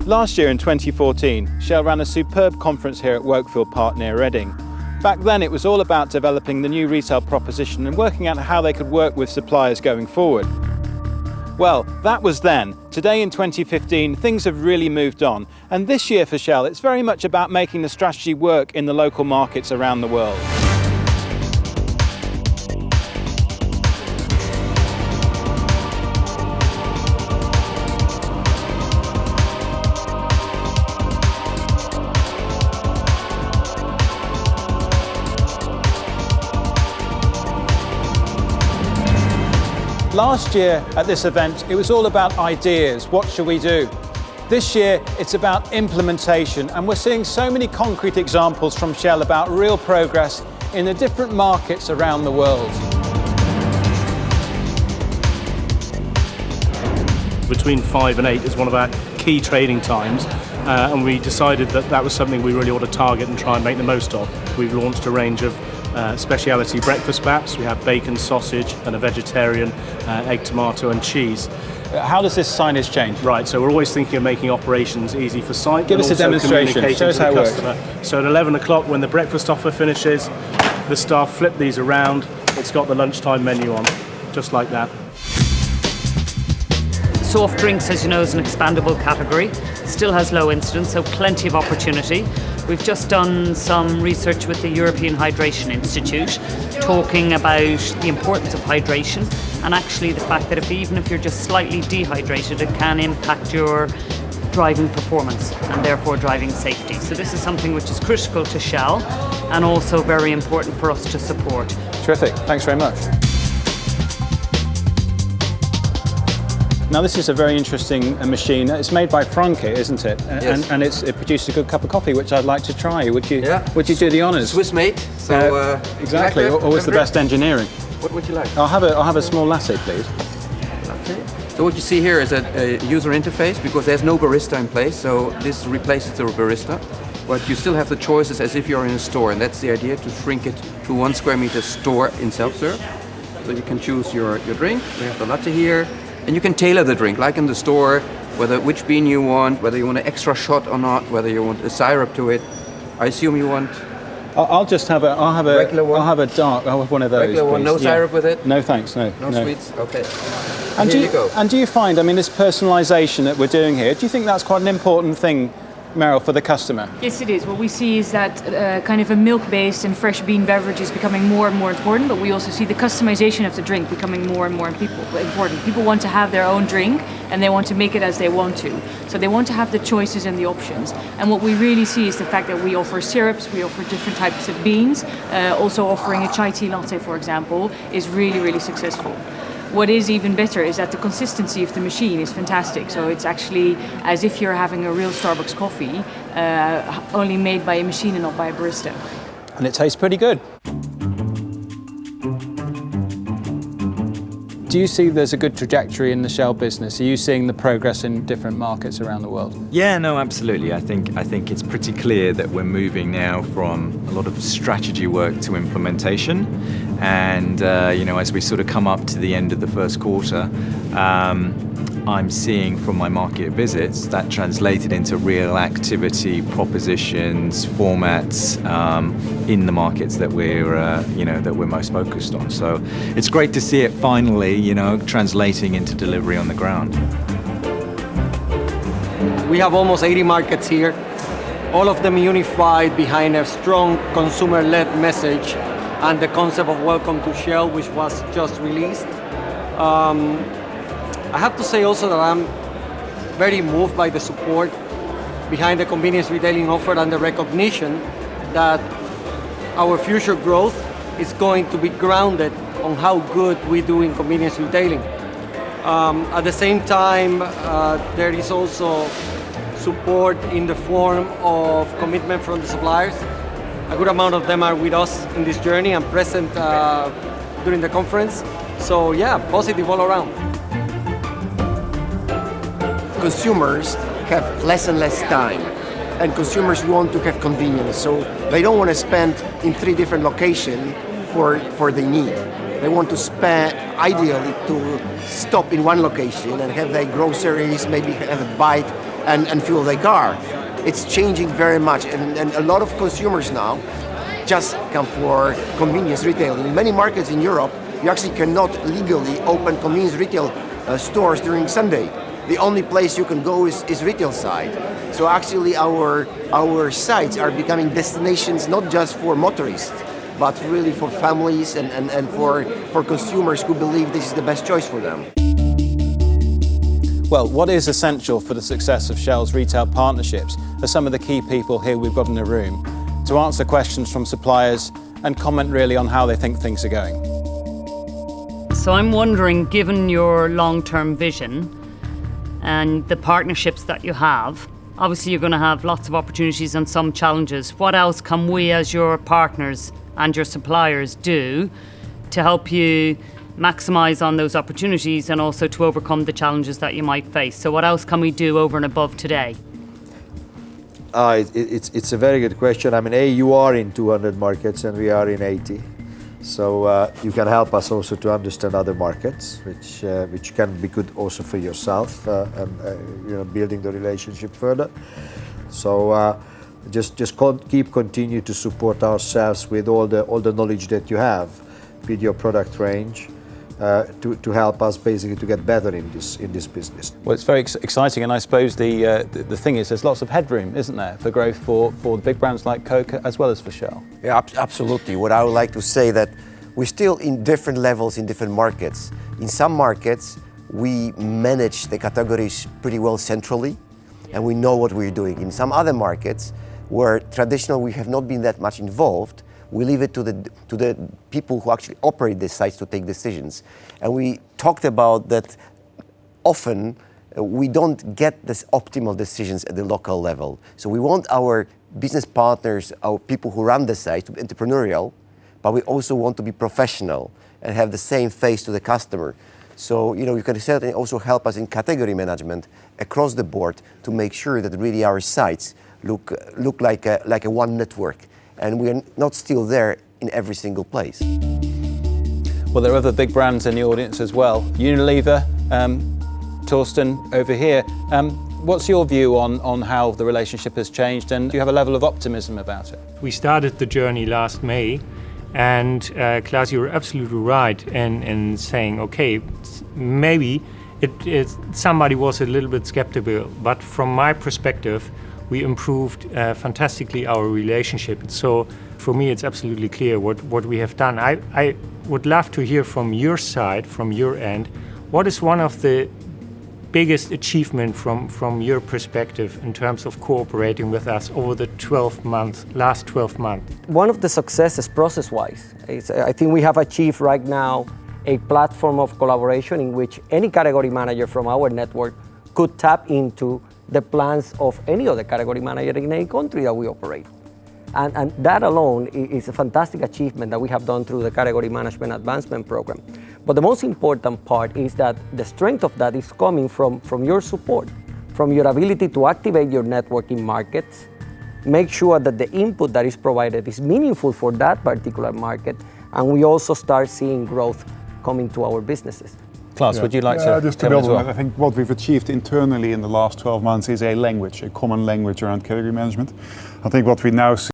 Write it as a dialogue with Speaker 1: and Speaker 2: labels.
Speaker 1: Last year in 2014, Shell ran a superb conference here at Wokefield Park near Reading. Back then it was all about developing the new retail proposition and working out how they could work with suppliers going forward. Well, that was then. Today in 2015, things have really moved on. And this year for Shell, it's very much about making the strategy work in the local markets around the world. Last year at this event, it was all about ideas. What should we do? This year, it's about implementation, and we're seeing so many concrete examples from Shell about real progress in the different markets around the world.
Speaker 2: Between 5 and 8 is one of our key trading times, and we decided that that was something we really ought to target and try and make the most of. We've launched a range of speciality breakfast baps. We have bacon, sausage, and a vegetarian egg, tomato, and cheese.
Speaker 1: How does this signage change?
Speaker 2: Right, so we're always thinking of making operations easy for site.
Speaker 1: Give us a demonstration. Show us how it works.
Speaker 2: So at 11 o'clock, when the breakfast offer finishes, the staff flip these around. It's got the lunchtime menu on, just like that.
Speaker 3: Soft drinks, as you know, is an expandable category. Still has low incidence, so plenty of opportunity. We've just done some research with the European Hydration Institute, talking about the importance of hydration and actually the fact that even if you're just slightly dehydrated, it can impact your driving performance and therefore driving safety. So this is something which is critical to Shell and also very important for us to support.
Speaker 1: Terrific, thanks very much. Now this is a very interesting machine. It's made by Franke, isn't it?
Speaker 4: Yes.
Speaker 1: And it produces a good cup of coffee, which I'd like to try. Would you do the honours?
Speaker 4: Swiss made. So
Speaker 1: exactly. Always the best engineering.
Speaker 4: What would you like?
Speaker 1: I'll have a small latte, please.
Speaker 4: Latte. So what you see here is a user interface, because there's no barista in place. So this replaces the barista, but you still have the choices as if you're in a store, and that's the idea, to shrink it to 1 square meter store in self-serve. So you can choose your drink. We have the latte here. And you can tailor the drink, like in the store, which bean you want, whether you want an extra shot or not, whether you want a syrup to it. I assume you want.
Speaker 1: I'll have a
Speaker 4: regular one.
Speaker 1: I'll have a dark. I'll have one of those.
Speaker 4: Regular one, no syrup with it.
Speaker 1: No, thanks. No
Speaker 4: sweets. Okay.
Speaker 1: And
Speaker 4: Here you go.
Speaker 1: And do you find, I mean, this personalisation that we're doing here? Do you think that's quite an important thing, Meryl, for the customer?
Speaker 5: Yes, it is. What we see is that kind of a milk-based and fresh bean beverage is becoming more and more important, but we also see the customization of the drink becoming more and more important. People want to have their own drink, and they want to make it as they want to. So they want to have the choices and the options. And what we really see is the fact that we offer syrups, we offer different types of beans. Also offering a chai tea latte, for example, is really, really successful. What is even better is that the consistency of the machine is fantastic. So it's actually as if you're having a real Starbucks coffee, only made by a machine and not by a barista.
Speaker 1: And it tastes pretty good. Do you see there's a good trajectory in the Shell business? Are you seeing the progress in different markets around the world?
Speaker 6: Yeah, no, absolutely. I think it's pretty clear that we're moving now from a lot of strategy work to implementation. And as we sort of come up to the end of the first quarter, I'm seeing from my market visits that translated into real activity, propositions, formats in the markets that we're most focused on. So it's great to see it finally, translating into delivery on the ground.
Speaker 7: We have almost 80 markets here, all of them unified behind a strong consumer-led message and the concept of Welcome to Shell, which was just released. I have to say also that I'm very moved by the support behind the convenience retailing offer and the recognition that our future growth is going to be grounded on how good we do in convenience retailing. At the same time, there is also support in the form of commitment from the suppliers. A good amount of them are with us in this journey and present during the conference. So yeah, positive all around.
Speaker 8: Consumers have less and less time, and consumers want to have convenience, so they don't want to spend in 3 different locations for the need. They want to spend, ideally, to stop in one location and have their groceries, maybe have a bite and fuel their car. It's changing very much, and a lot of consumers now just come for convenience retail. In many markets in Europe, you actually cannot legally open convenience retail stores during Sunday. The only place you can go is retail side. So actually our sites are becoming destinations not just for motorists, but really for families and for consumers who believe this is the best choice for them.
Speaker 1: Well, what is essential for the success of Shell's retail partnerships are some of the key people here we've got in the room to answer questions from suppliers and comment really on how they think things are going.
Speaker 3: So I'm wondering, given your long-term vision and the partnerships that you have, obviously you're going to have lots of opportunities and some challenges. What else can we as your partners and your suppliers do to help you maximise on those opportunities and also to overcome the challenges that you might face? So what else can we do over and above today?
Speaker 9: It's a very good question. I mean, you are in 200 markets and we are in 80. So you can help us also to understand other markets, which can be good also for yourself and building the relationship further. So just continue to support ourselves with all the knowledge that you have with your product range. To help us basically to get better in this business.
Speaker 1: Well, it's very exciting, and I suppose the thing is there's lots of headroom, isn't there, for growth for the big brands like Coke as well as for Shell?
Speaker 10: Yeah, absolutely. What I would like to say that we're still in different levels in different markets. In some markets, we manage the categories pretty well centrally, and we know what we're doing. In some other markets, where traditionally we have not been that much involved, we leave it to the people who actually operate the sites to take decisions. And we talked about that often we don't get this optimal decisions at the local level. So we want our business partners, our people who run the site to be entrepreneurial, but we also want to be professional and have the same face to the customer. So you can certainly also help us in category management across the board to make sure that really our sites look like a one network. And we're not still there in every single place.
Speaker 1: Well, there are other big brands in the audience as well. Unilever, Torsten over here. What's your view on how the relationship has changed, and do you have a level of optimism about it?
Speaker 11: We started the journey last May, and Klaus, you're absolutely right in saying, okay, maybe somebody was a little bit skeptical, but from my perspective, we improved fantastically our relationship. So for me, it's absolutely clear what we have done. I would love to hear from your side, from your end, what is one of the biggest achievement from your perspective in terms of cooperating with us over the last 12 months?
Speaker 7: One of the successes process-wise is I think we have achieved right now a platform of collaboration in which any category manager from our network could tap into the plans of any other category manager in any country that we operate. And that alone is a fantastic achievement that we have done through the Category Management Advancement Program. But the most important part is that the strength of that is coming from your support, from your ability to activate your network in markets, make sure that the input that is provided is meaningful for that particular market, and we also start seeing growth coming to our businesses.
Speaker 1: Klaus, would you like to
Speaker 12: just to build
Speaker 1: as well?
Speaker 12: on that, I think what we've achieved internally in the last 12 months is a common language around category management. I think what we now see